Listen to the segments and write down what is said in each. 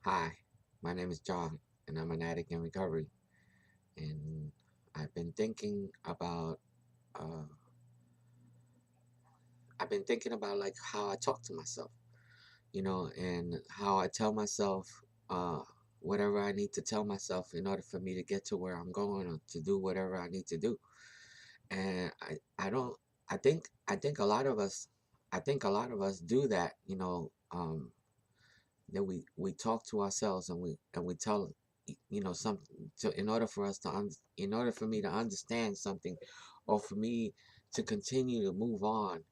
Hi, my name is John, and I'm an addict in recovery. And I've been thinking about, uh, like how I talk to myself, and how I tell myself uh, whatever I need to tell myself in order for me to get to where I'm going or to do whatever I need to do. And I don't, I think a lot of us, do that, that we talk to ourselves and we tell something to in order for us to in order for me to understand something or for me to continue to move on,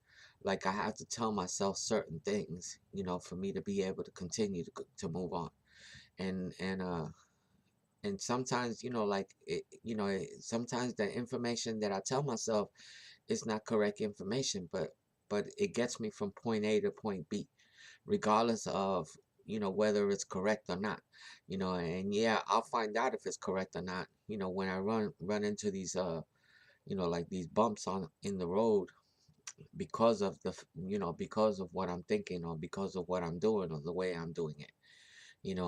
like I have to tell myself certain things, for me to be able to continue to move on. And sometimes, sometimes the information that I tell myself is not correct information, but it gets me from point A to point B regardless of whether it's correct or not. And yeah, I'll find out if it's correct or not, when I run into these like these bumps on in the road because of because of what I'm thinking or because of what I'm doing or the way I'm doing it. And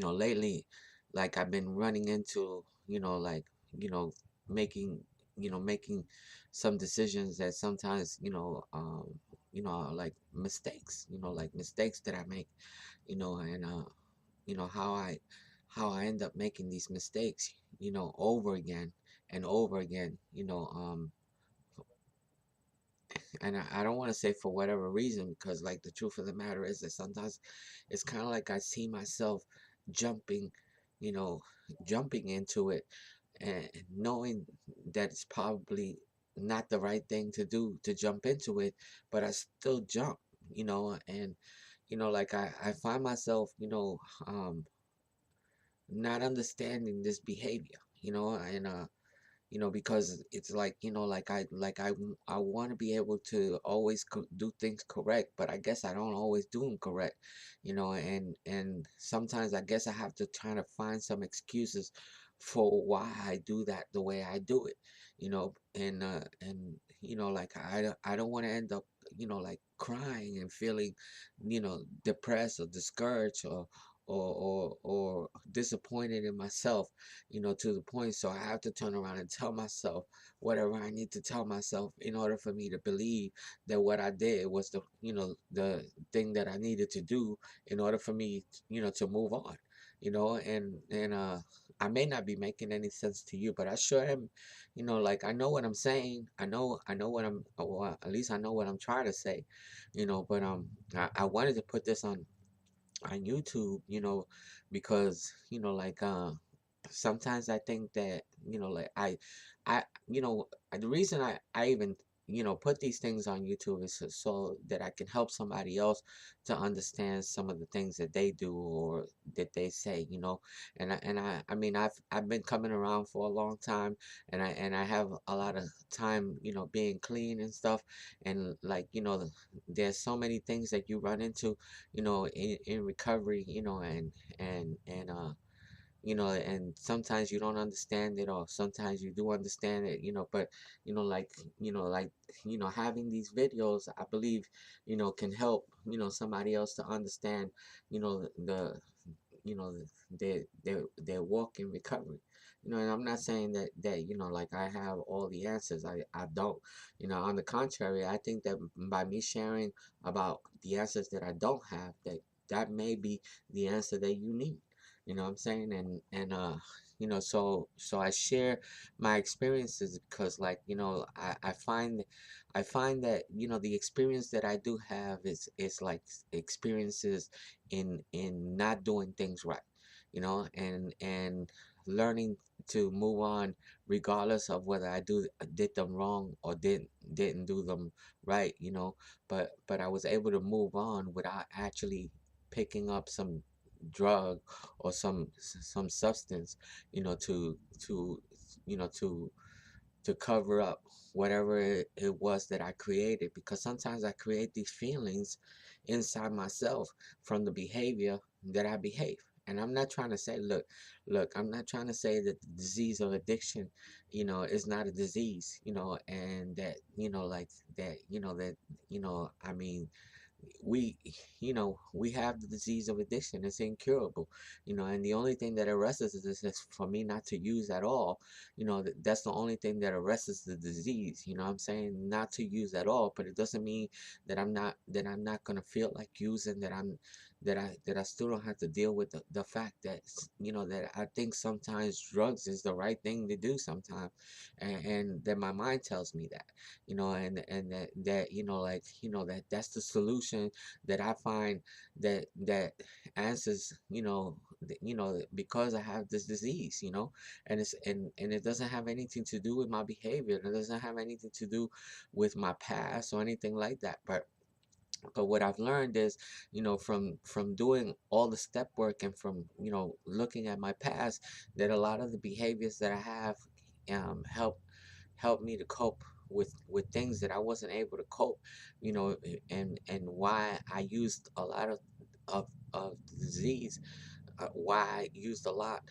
lately, like I've been running into, like, you know making making some decisions that sometimes, are like mistakes, like mistakes that I make, and how I end up making these mistakes, over again and over again, and I don't want to say for whatever reason, because like the truth of the matter is that sometimes it's kind of like I see myself jumping, you know, jumping into it and knowing that it's probably not the right thing to do to jump into it, but I still jump, and like I find myself, not understanding this behavior, and because it's like, I want to be able to always do things correct, but I guess I don't always do them correct, and sometimes I guess I have to try to find some excuses for why I do that the way I do it, and like I don't want to end up, like crying and feeling, depressed or discouraged or disappointed in myself, to the point. So I have to turn around and tell myself whatever I need to tell myself in order for me to believe that what I did was the thing that I needed to do in order for me, to move on, and I may not be making any sense to you, but I sure am, like I know what I'm saying. I know what I'm, well, at least I know what I'm trying to say, but I wanted to put this on YouTube, because like sometimes I think that, like I the reason I even put these things on YouTube is so that I can help somebody else to understand some of the things that they do or that they say, I mean I've been coming around for a long time, and I have a lot of time, being clean and stuff, and like there's so many things that you run into, in recovery, and sometimes you don't understand it, or sometimes you do understand it, but like like having these videos, I believe, can help, somebody else to understand, the you know their walk in recovery, and I'm not saying that like I have all the answers. I don't, on the contrary, I think that by me sharing about the answers that I don't have, that may be the answer that you need, what I'm saying. And so I share my experiences because, like, I find that, the experience that I do have is like experiences in not doing things right, and learning to move on regardless of whether I did them wrong or didn't do them right, but I was able to move on without actually picking up some drug or some substance, to you know to to cover up whatever it was that I created, because sometimes I create these feelings inside myself from the behavior that I behave. And I'm not trying to say, look, I'm not trying to say that the disease of addiction, is not a disease, and that, like that, I mean, we we have the disease of addiction. It's incurable, and the only thing that arrests us is for me not to use at all. That's the only thing that arrests the disease. I'm saying, not to use at all, but it doesn't mean that I'm not gonna feel like using, that I still don't have to deal with the fact that that I think sometimes drugs is the right thing to do sometimes, and that my mind tells me that, and that that's the solution that I find, that answers, because I have this disease, and it doesn't have anything to do with my behavior. It doesn't have anything to do with my past or anything like that. But what I've learned is, from doing all the step work, and from looking at my past, that a lot of the behaviors that I have help me to cope with things that I wasn't able to cope, and why I used a lot of the disease, why I used a lot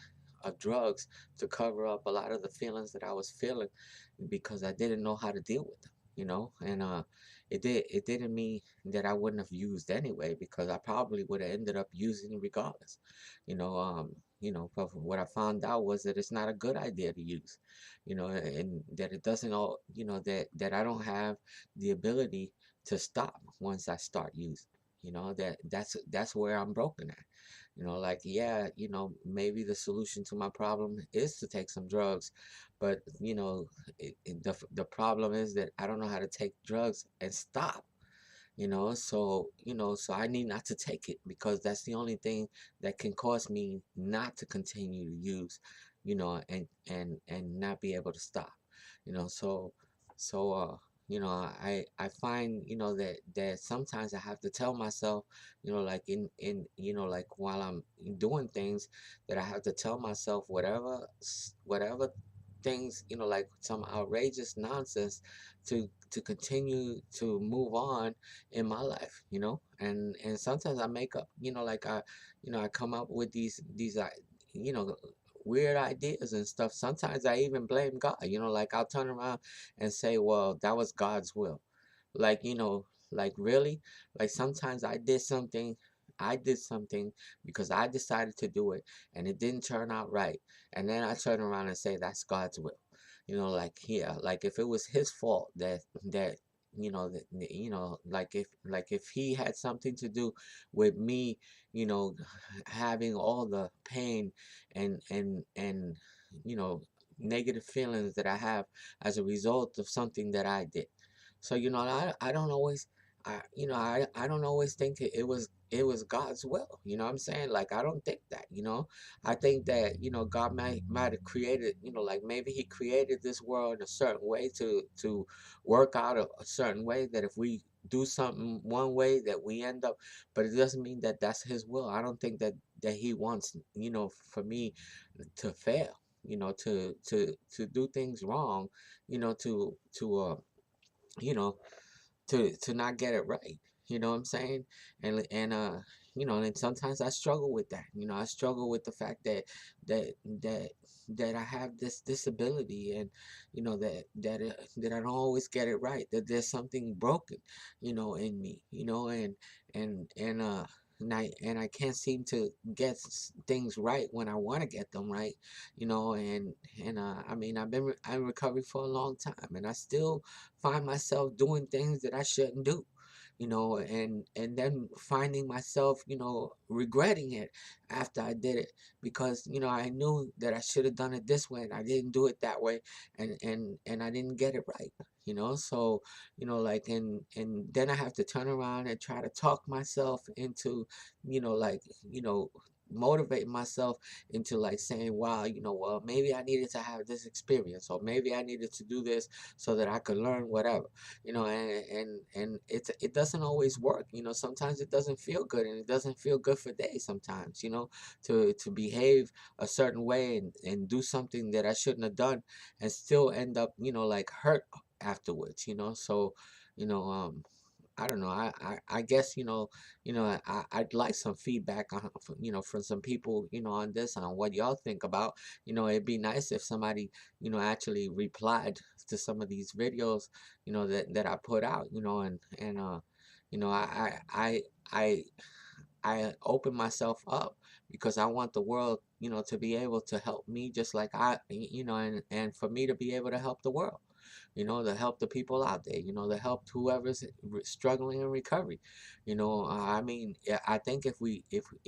of drugs to cover up a lot of the feelings that I was feeling, because I didn't know how to deal with them, and it didn't mean that I wouldn't have used anyway, because I probably would have ended up using regardless, but what I found out was that it's not a good idea to use, and that it doesn't all, that I don't have the ability to stop once I start using. That's where I'm broken at. Like, yeah, maybe the solution to my problem is to take some drugs, but the problem is that I don't know how to take drugs and stop. So I need not to take it, because that's the only thing that can cause me not to continue to use, and not be able to stop. So so uh you know I find, that sometimes I have to tell myself, like, like, while I'm doing things, that I have to tell myself whatever things, like some outrageous nonsense, to continue to move on in my life, and sometimes I make up, like, I come up with these you know weird ideas and stuff. Sometimes I even blame God, like, I'll turn around and say, well, that was God's will. Like, like, really, like, sometimes I did something because I decided to do it, and it didn't turn out right, and then I turn around and say that's God's will. Like, yeah, like, if it was his fault, like, if he had something to do with me, you know having all the pain and you know negative feelings that I have as a result of something that I did. So, I don't always, I don't always think it was God's will. What I'm saying? Like, I don't think that. I think that, God might have created, like, maybe he created this world in a certain way to work out a certain way, that if we do something one way, that we end up, but it doesn't mean that that's his will. I don't think that he wants, for me to fail, to do things wrong, to you know to not get it right. What I'm saying? And sometimes I struggle with that. I struggle with the fact that that that I have this disability, and that I don't always get it right, that there's something broken, in me, and I can't seem to get things right when I want to get them right, I mean, I'm recovering for a long time, and I still find myself doing things that I shouldn't do, and then finding myself, regretting it after I did it, because I knew that I should have done it this way, and I didn't do it that way, and I didn't get it right. So, like, and then I have to turn around and try to talk myself into, like, motivate myself into, like, saying, wow, well, maybe I needed to have this experience, or maybe I needed to do this so that I could learn whatever, and it doesn't always work. Sometimes it doesn't feel good, and it doesn't feel good for days sometimes, to behave a certain way, and do something that I shouldn't have done, and still end up, like, hurt afterwards, so, you know um I don't know. I guess, I'd like some feedback on, from some people, on this, on what y'all think about. It'd be nice if somebody, actually replied to some of these videos, that I put out, You know, I I open myself up because I want the world, to be able to help me just like and for me to be able to help the world, to help the people out there, to help whoever's struggling in recovery. I mean, yeah, I think if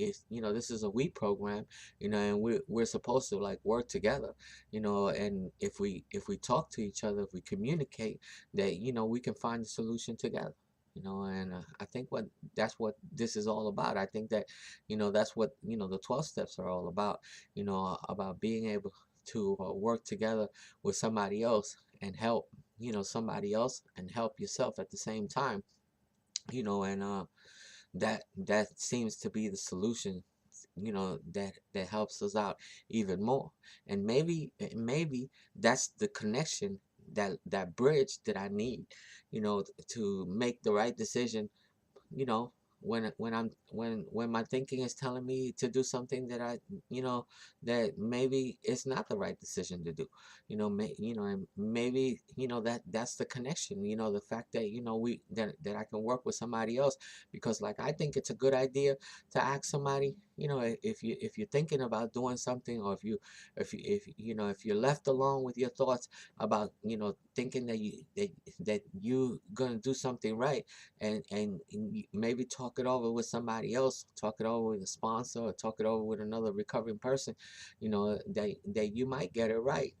this is a we program, and we're supposed to like work together, and if we talk to each other, if we communicate, that we can find a solution together. And I think that's what this is all about. I think that that's what the 12 steps are all about. About being able to work together with somebody else and help somebody else and help yourself at the same time. And that seems to be the solution, that helps us out even more. And maybe that's the connection, that bridge that I need, to make the right decision, you know when my thinking is telling me to do something that you know that maybe it's not the right decision to do. And maybe that's the connection, the fact that that I can work with somebody else, because like I think it's a good idea to ask somebody, if you're thinking about doing something, or if you're left alone with your thoughts about thinking that you're gonna do something right, and maybe talk it over with somebody else, talk it over with a sponsor, or talk it over with another recovering person, that you might get it right,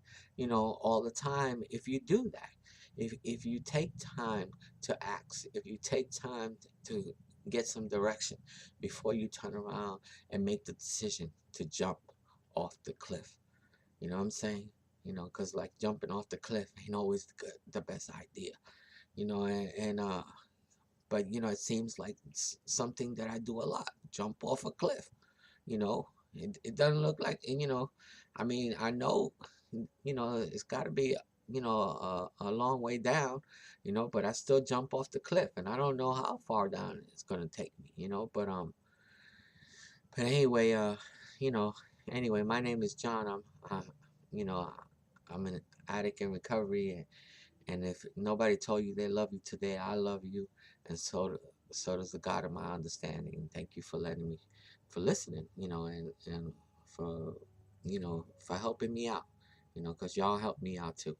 all the time if you do that. If you take time to ask, if you take time to get some direction before you turn around and make the decision to jump off the cliff. You know what I'm saying? Because like jumping off the cliff ain't always the best idea. And but it seems like it's something that I do a lot. Jump off a cliff. It doesn't look like, I mean, I know, it's got to be, a long way down, but I still jump off the cliff, and I don't know how far down it's gonna take me, but anyway, you know, anyway, my name is John. You know, I'm an addict in recovery, and if nobody told you they love you today, I love you, and so does the God of my understanding. And thank you for letting me, for listening, and for for helping me out, because y'all helped me out too.